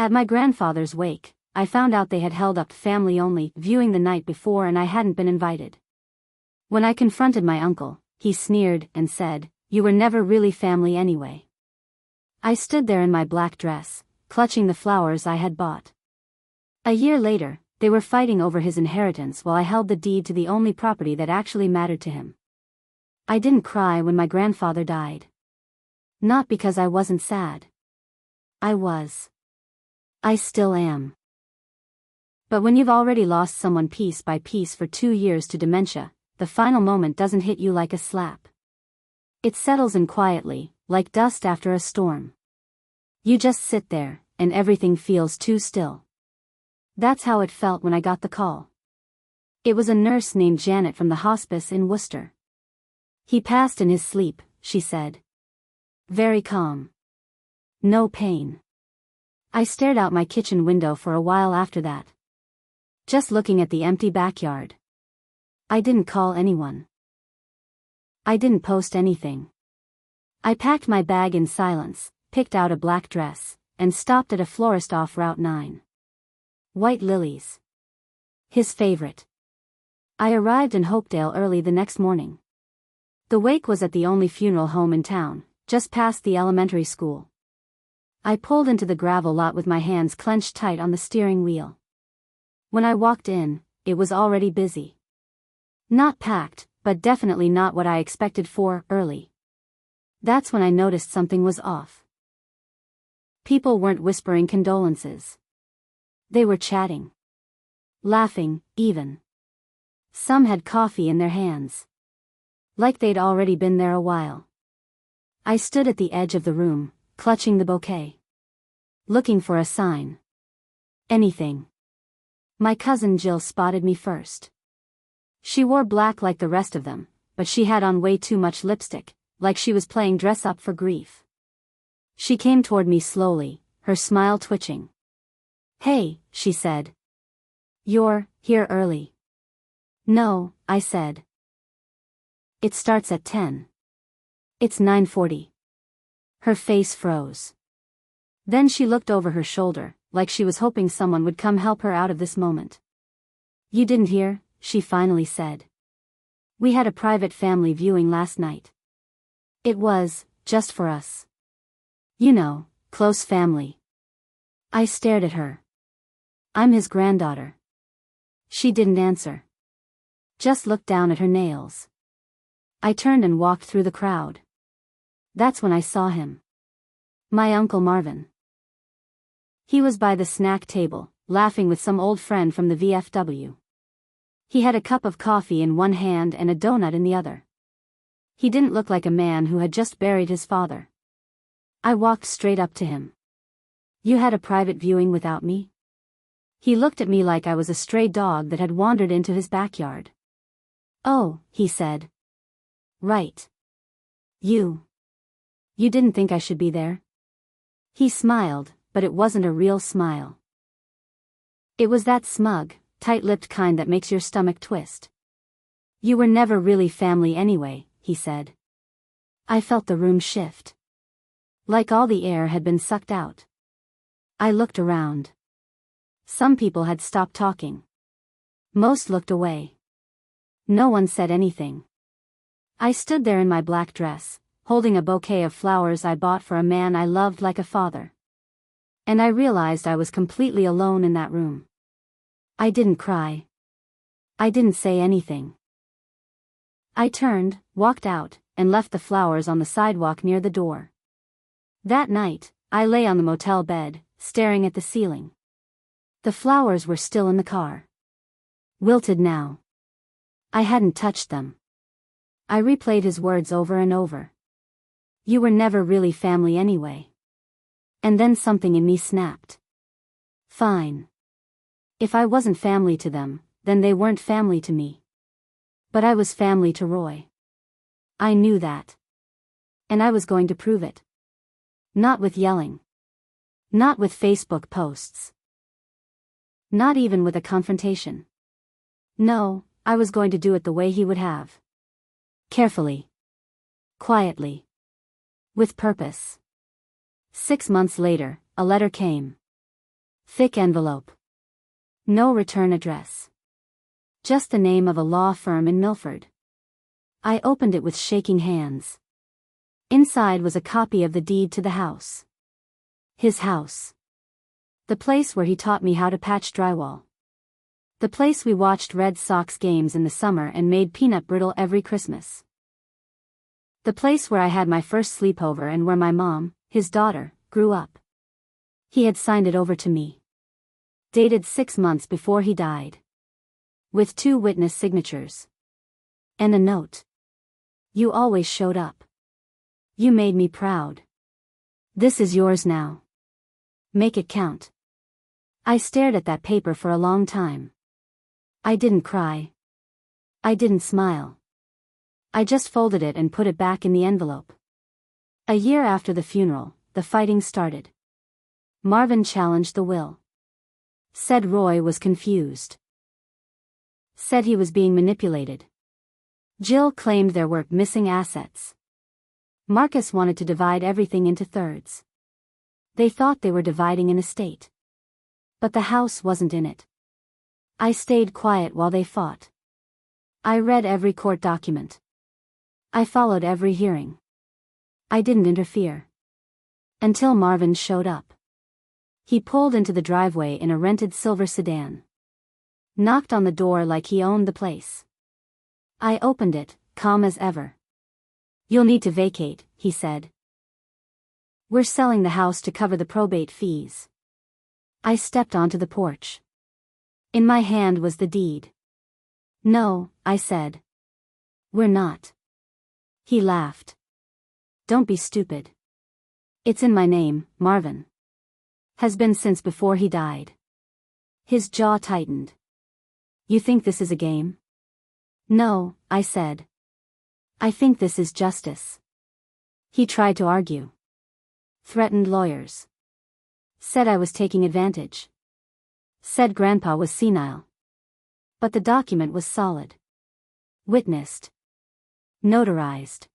At my grandfather's wake, I found out they had held up family-only viewing the night before and I hadn't been invited. When I confronted my uncle, he sneered and said, "You were never really family anyway." I stood there in my black dress, clutching the flowers I had bought. A year later, they were fighting over his inheritance while I held the deed to the only property that actually mattered to him. I didn't cry when my grandfather died. Not because I wasn't sad. I was. I still am. But when you've already lost someone piece by piece for 2 years to dementia, the final moment doesn't hit you like a slap. It settles in quietly, like dust after a storm. You just sit there, and everything feels too still. That's how it felt when I got the call. It was a nurse named Janet from the hospice in Worcester. "He passed in his sleep," she said. Very calm. No pain. I stared out my kitchen window for a while after that. Just looking at the empty backyard. I didn't call anyone. I didn't post anything. I packed my bag in silence, picked out a black dress, and stopped at a florist off Route 9. White lilies. His favorite. I arrived in Hopedale early the next morning. The wake was at the only funeral home in town, just past the elementary school. I pulled into the gravel lot with my hands clenched tight on the steering wheel. When I walked in, it was already busy. Not packed, but definitely not what I expected for early. That's when I noticed something was off. People weren't whispering condolences. They were chatting. Laughing, even. Some had coffee in their hands. Like they'd already been there a while. I stood at the edge of the room, clutching the bouquet. Looking for a sign. Anything. My cousin Jill spotted me first. She wore black like the rest of them, but she had on way too much lipstick, like she was playing dress up for grief. She came toward me slowly, her smile twitching. "Hey," she said. "You're here early." "No," I said. "It starts at 10. It's 9:40. Her face froze. Then she looked over her shoulder, like she was hoping someone would come help her out of this moment. "You didn't hear," she finally said. "We had a private family viewing last night. It was, just for us. You know, close family." I stared at her. "I'm his granddaughter." She didn't answer. Just looked down at her nails. I turned and walked through the crowd. That's when I saw him. My Uncle Marvin. He was by the snack table, laughing with some old friend from the VFW. He had a cup of coffee in one hand and a donut in the other. He didn't look like a man who had just buried his father. I walked straight up to him. "You had a private viewing without me?" He looked at me like I was a stray dog that had wandered into his backyard. "Oh," he said. "Right. You didn't think I should be there?" He smiled, but it wasn't a real smile. It was that smug, tight-lipped kind that makes your stomach twist. "You were never really family anyway," he said. I felt the room shift. Like all the air had been sucked out. I looked around. Some people had stopped talking. Most looked away. No one said anything. I stood there in my black dress, holding a bouquet of flowers I bought for a man I loved like a father. And I realized I was completely alone in that room. I didn't cry. I didn't say anything. I turned, walked out, and left the flowers on the sidewalk near the door. That night, I lay on the motel bed, staring at the ceiling. The flowers were still in the car. Wilted now. I hadn't touched them. I replayed his words over and over. "You were never really family anyway." And then something in me snapped. Fine. If I wasn't family to them, then they weren't family to me. But I was family to Roy. I knew that. And I was going to prove it. Not with yelling. Not with Facebook posts. Not even with a confrontation. No, I was going to do it the way he would have. Carefully. Quietly. With purpose. 6 months later, a letter came. Thick envelope. No return address. Just the name of a law firm in Milford. I opened it with shaking hands. Inside was a copy of the deed to the house. His house. The place where he taught me how to patch drywall. The place we watched Red Sox games in the summer and made peanut brittle every Christmas. The place where I had my first sleepover and where my mom, his daughter, grew up. He had signed it over to me. Dated 6 months before he died. With 2 witness signatures. And a note. You always showed up. You made me proud. This is yours now. Make it count. I stared at that paper for a long time. I didn't cry. I didn't smile. I just folded it and put it back in the envelope. A year after the funeral, the fighting started. Marvin challenged the will. Said Roy was confused. Said he was being manipulated. Jill claimed there were missing assets. Marcus wanted to divide everything into thirds. They thought they were dividing an estate. But the house wasn't in it. I stayed quiet while they fought. I read every court document. I followed every hearing. I didn't interfere. Until Marvin showed up. He pulled into the driveway in a rented silver sedan. Knocked on the door like he owned the place. I opened it, calm as ever. You'll need to vacate, he said. We're selling the house to cover the probate fees. I stepped onto the porch. In my hand was the deed. No, I said. We're not. He laughed. Don't be stupid. It's in my name, Marvin. Has been since before he died. His jaw tightened. You think this is a game? No, I said. I think this is justice. He tried to argue. Threatened lawyers. Said I was taking advantage. Said Grandpa was senile. But the document was solid. Witnessed. Notarized.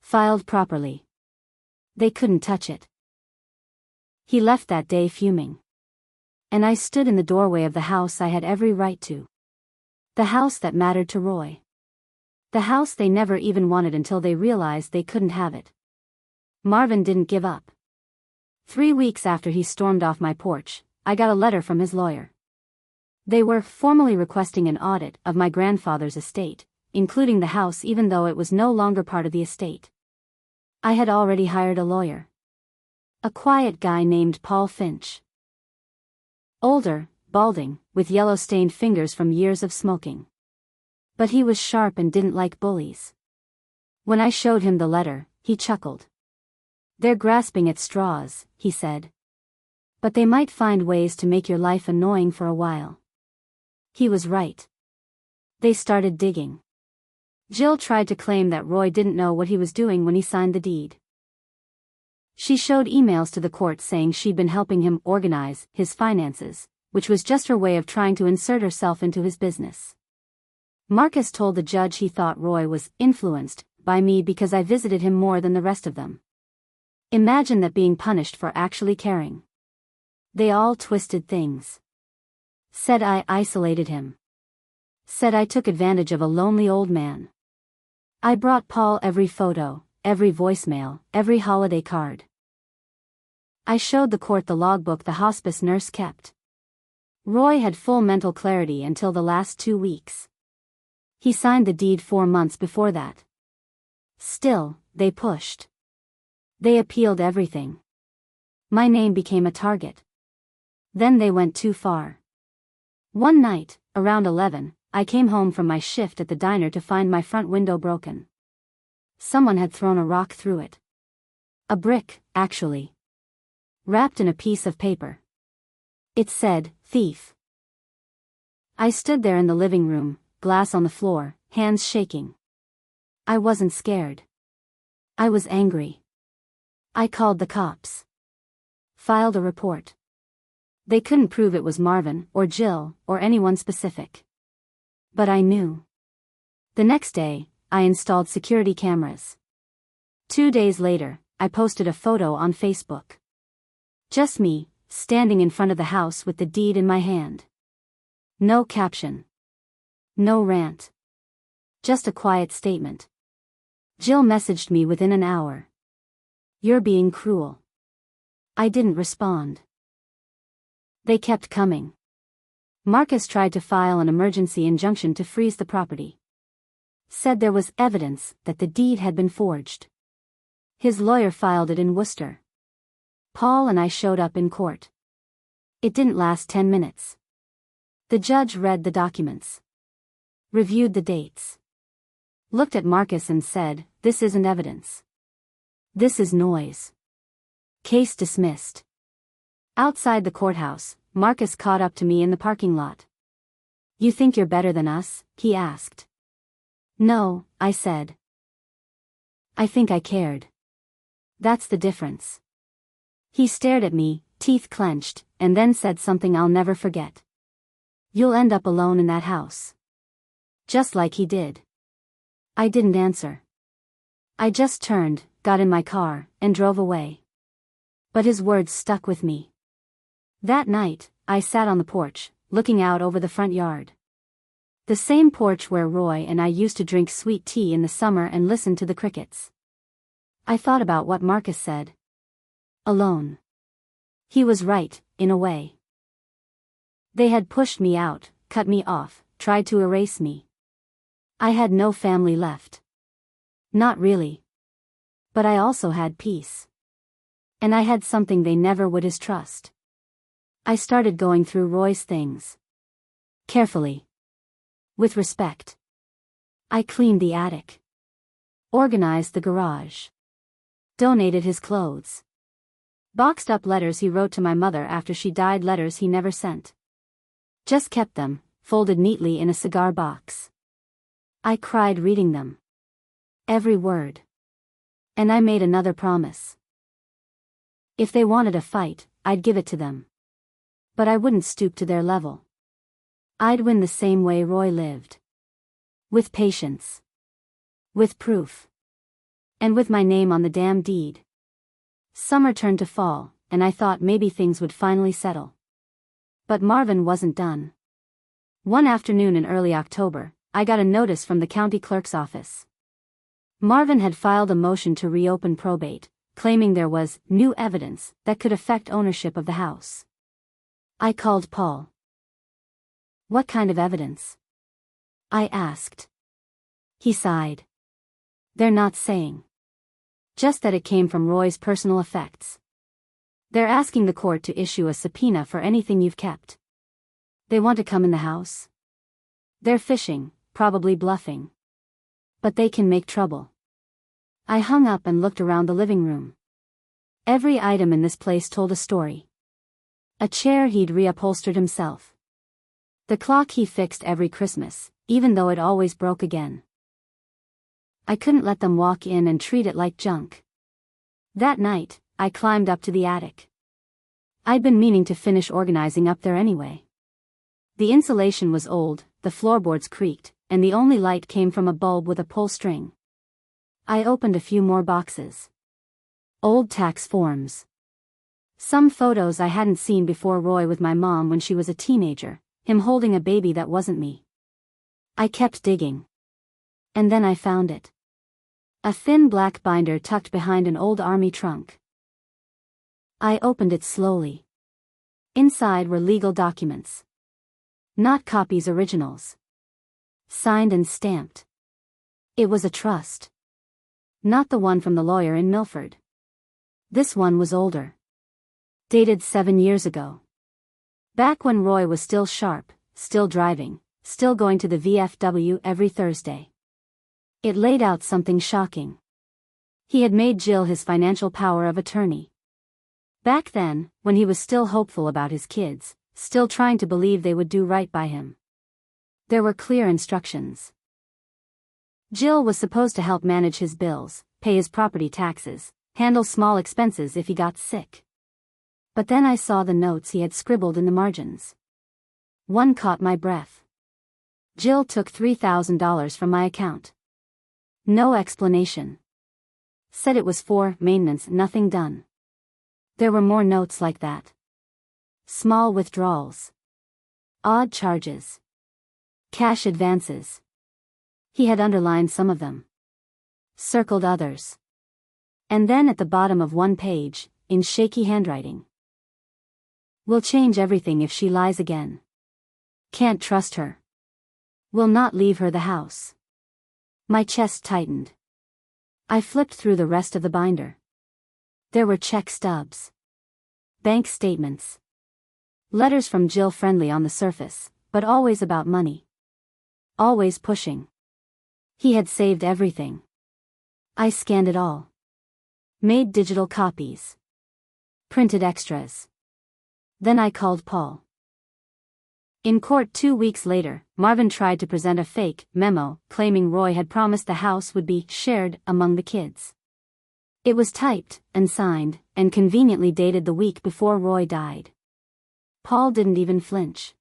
Filed properly. They couldn't touch it. He left that day fuming. And I stood in the doorway of the house I had every right to. The house that mattered to Roy. The house they never even wanted until they realized they couldn't have it. Marvin didn't give up. 3 weeks after he stormed off my porch, I got a letter from his lawyer. They were formally requesting an audit of my grandfather's estate, including the house even though it was no longer part of the estate. I had already hired a lawyer. A quiet guy named Paul Finch. Older, balding, with yellow-stained fingers from years of smoking. But he was sharp and didn't like bullies. When I showed him the letter, he chuckled. They're grasping at straws, he said. But they might find ways to make your life annoying for a while. He was right. They started digging. Jill tried to claim that Roy didn't know what he was doing when he signed the deed. She showed emails to the court saying she'd been helping him organize his finances, which was just her way of trying to insert herself into his business. Marcus told the judge he thought Roy was influenced by me because I visited him more than the rest of them. Imagine that being punished for actually caring. They all twisted things. Said I isolated him. Said I took advantage of a lonely old man. I brought Paul every photo, every voicemail, every holiday card. I showed the court the logbook the hospice nurse kept. Roy had full mental clarity until the last 2 weeks. He signed the deed 4 months before that. Still, they pushed. They appealed everything. My name became a target. Then they went too far. One night, around 11, I came home from my shift at the diner to find my front window broken. Someone had thrown a rock through it. A brick, actually. Wrapped in a piece of paper. It said, "Thief." I stood there in the living room, glass on the floor, hands shaking. I wasn't scared. I was angry. I called the cops. Filed a report. They couldn't prove it was Marvin, or Jill, or anyone specific. But I knew. The next day, I installed security cameras. 2 days later, I posted a photo on Facebook. Just me, standing in front of the house with the deed in my hand. No caption. No rant. Just a quiet statement. Jill messaged me within an hour. "You're being cruel." I didn't respond. They kept coming. Marcus tried to file an emergency injunction to freeze the property. Said there was evidence that the deed had been forged. His lawyer filed it in Worcester. Paul and I showed up in court. It didn't last 10 minutes. The judge read the documents. Reviewed the dates. Looked at Marcus and said, "This isn't evidence. This is noise." Case dismissed. Outside the courthouse, Marcus caught up to me in the parking lot. "You think you're better than us?" he asked. "No," I said. "I think I cared. That's the difference." He stared at me, teeth clenched, and then said something I'll never forget. "You'll end up alone in that house." Just like he did. I didn't answer. I just turned, got in my car, and drove away. But his words stuck with me. That night, I sat on the porch, looking out over the front yard. The same porch where Roy and I used to drink sweet tea in the summer and listen to the crickets. I thought about what Marcus said. Alone. He was right, in a way. They had pushed me out, cut me off, tried to erase me. I had no family left. Not really. But I also had peace. And I had something they never would, his trust. I started going through Roy's things. Carefully. With respect. I cleaned the attic. Organized the garage. Donated his clothes. Boxed up letters he wrote to my mother after she died, letters he never sent. Just kept them, folded neatly in a cigar box. I cried reading them. Every word. And I made another promise. If they wanted a fight, I'd give it to them. But I wouldn't stoop to their level. I'd win the same way Roy lived. With patience. With proof. And with my name on the damn deed. Summer turned to fall, and I thought maybe things would finally settle. But Marvin wasn't done. One afternoon in early October, I got a notice from the county clerk's office. Marvin had filed a motion to reopen probate, claiming there was new evidence that could affect ownership of the house. I called Paul. "What kind of evidence?" I asked. He sighed. "They're not saying. Just that it came from Roy's personal effects. They're asking the court to issue a subpoena for anything you've kept. They want to come in the house. They're fishing, probably bluffing. But they can make trouble." I hung up and looked around the living room. Every item in this place told a story. A chair he'd reupholstered himself. The clock he fixed every Christmas, even though it always broke again. I couldn't let them walk in and treat it like junk. That night, I climbed up to the attic. I'd been meaning to finish organizing up there anyway. The insulation was old, the floorboards creaked, and the only light came from a bulb with a pull string. I opened a few more boxes. Old tax forms. Some photos I hadn't seen before, Roy with my mom when she was a teenager, him holding a baby that wasn't me. I kept digging. And then I found it. A thin black binder tucked behind an old army trunk. I opened it slowly. Inside were legal documents. Not copies, originals. Signed and stamped. It was a trust. Not the one from the lawyer in Milford. This one was older. Dated 7 years ago. Back when Roy was still sharp, still driving, still going to the VFW every Thursday. It laid out something shocking. He had made Jill his financial power of attorney. Back then, when he was still hopeful about his kids, still trying to believe they would do right by him. There were clear instructions. Jill was supposed to help manage his bills, pay his property taxes, handle small expenses if he got sick. But then I saw the notes he had scribbled in the margins. One caught my breath. Jill took $3,000 from my account. No explanation. Said it was for maintenance, nothing done. There were more notes like that. Small withdrawals. Odd charges. Cash advances. He had underlined some of them. Circled others. And then at the bottom of one page, in shaky handwriting. Will change everything if she lies again. Can't trust her. Will not leave her the house. My chest tightened. I flipped through the rest of the binder. There were check stubs. Bank statements. Letters from Jill, friendly on the surface, but always about money. Always pushing. He had saved everything. I scanned it all. Made digital copies. Printed extras. Then I called Paul. In court 2 weeks later, Marvin tried to present a fake memo claiming Roy had promised the house would be shared among the kids. It was typed and signed and conveniently dated the week before Roy died. Paul didn't even flinch.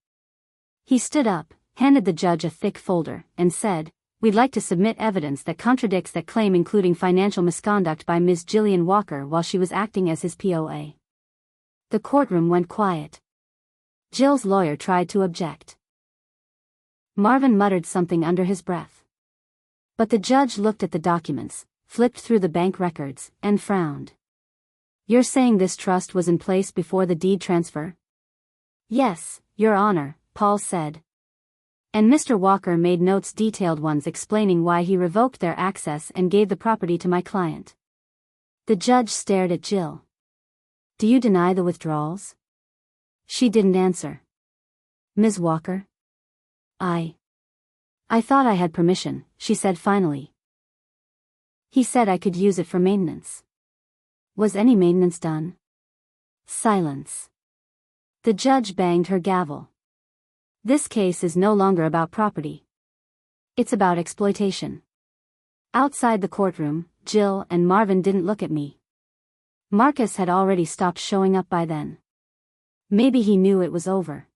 He stood up, handed the judge a thick folder, and said, "We'd like to submit evidence that contradicts that claim, including financial misconduct by Ms. Jillian Walker while she was acting as his POA." The courtroom went quiet. Jill's lawyer tried to object. Marvin muttered something under his breath. But the judge looked at the documents, flipped through the bank records, and frowned. "You're saying this trust was in place before the deed transfer?" "Yes, Your Honor," Paul said. "And Mr. Walker made notes, detailed ones, explaining why he revoked their access and gave the property to my client." The judge stared at Jill. "Do you deny the withdrawals?" She didn't answer. "Ms. Walker?" I thought I had permission," she said finally. "He said I could use it for maintenance." "Was any maintenance done?" Silence. The judge banged her gavel. "This case is no longer about property. It's about exploitation." Outside the courtroom, Jill and Marvin didn't look at me. Marcus had already stopped showing up by then. Maybe he knew it was over.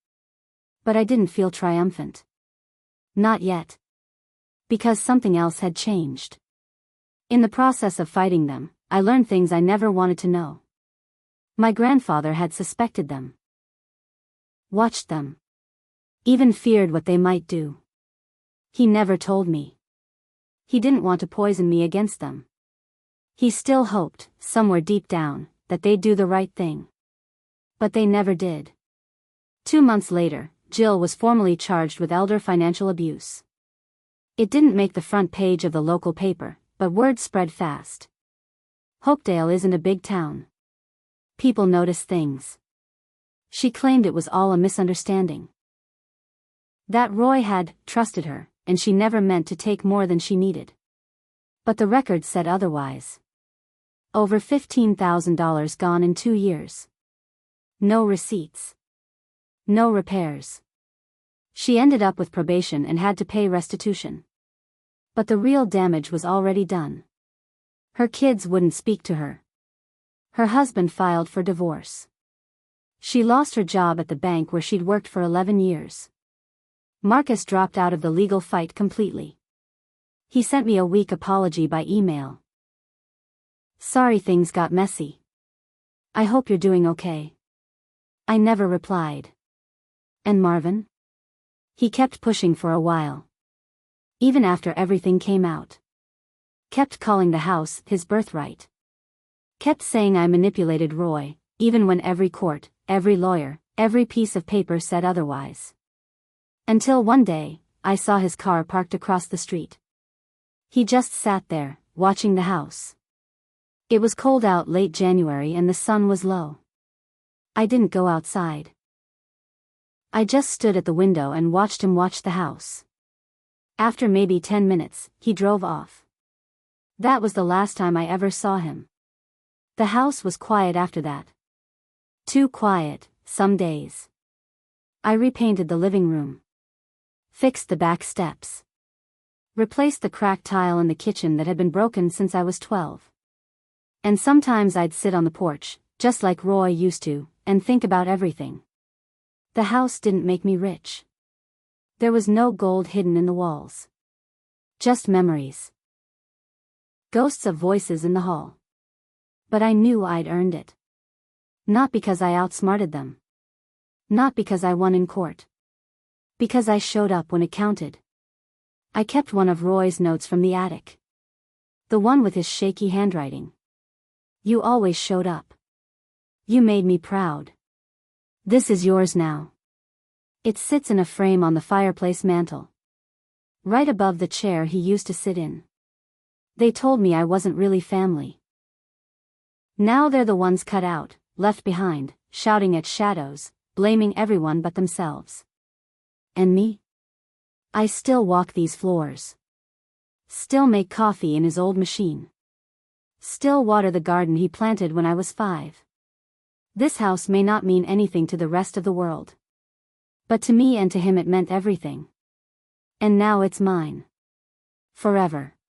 But I didn't feel triumphant. Not yet. Because something else had changed. In the process of fighting them, I learned things I never wanted to know. My grandfather had suspected them. Watched them. Even feared what they might do. He never told me. He didn't want to poison me against them. He still hoped, somewhere deep down, that they'd do the right thing. But they never did. 2 months later, Jill was formally charged with elder financial abuse. It didn't make the front page of the local paper, but word spread fast. Hopedale isn't a big town. People notice things. She claimed it was all a misunderstanding. That Roy had trusted her, and she never meant to take more than she needed. But the record said otherwise. Over $15,000 gone in 2 years. No receipts. No repairs. She ended up with probation and had to pay restitution. But the real damage was already done. Her kids wouldn't speak to her. Her husband filed for divorce. She lost her job at the bank where she'd worked for 11 years. Marcus dropped out of the legal fight completely. He sent me a weak apology by email. "Sorry things got messy. I hope you're doing okay." I never replied. And Marvin? He kept pushing for a while. Even after everything came out. Kept calling the house his birthright. Kept saying I manipulated Roy, even when every court, every lawyer, every piece of paper said otherwise. Until one day, I saw his car parked across the street. He just sat there, watching the house. It was cold out, late January, and the sun was low. I didn't go outside. I just stood at the window and watched him watch the house. After maybe 10 minutes, he drove off. That was the last time I ever saw him. The house was quiet after that. Too quiet, some days. I repainted the living room. Fixed the back steps. Replaced the cracked tile in the kitchen that had been broken since I was 12. And sometimes I'd sit on the porch, just like Roy used to, and think about everything. The house didn't make me rich. There was no gold hidden in the walls. Just memories. Ghosts of voices in the hall. But I knew I'd earned it. Not because I outsmarted them. Not because I won in court. Because I showed up when it counted. I kept one of Roy's notes from the attic. The one with his shaky handwriting. You always showed up. You made me proud. This is yours now. It sits in a frame on the fireplace mantel. Right above the chair he used to sit in. They told me I wasn't really family. Now they're the ones cut out, left behind, shouting at shadows, blaming everyone but themselves. And me? I still walk these floors. Still make coffee in his old machine. Still water the garden he planted when I was 5. This house may not mean anything to the rest of the world. But to me and to him it meant everything. And now it's mine. Forever.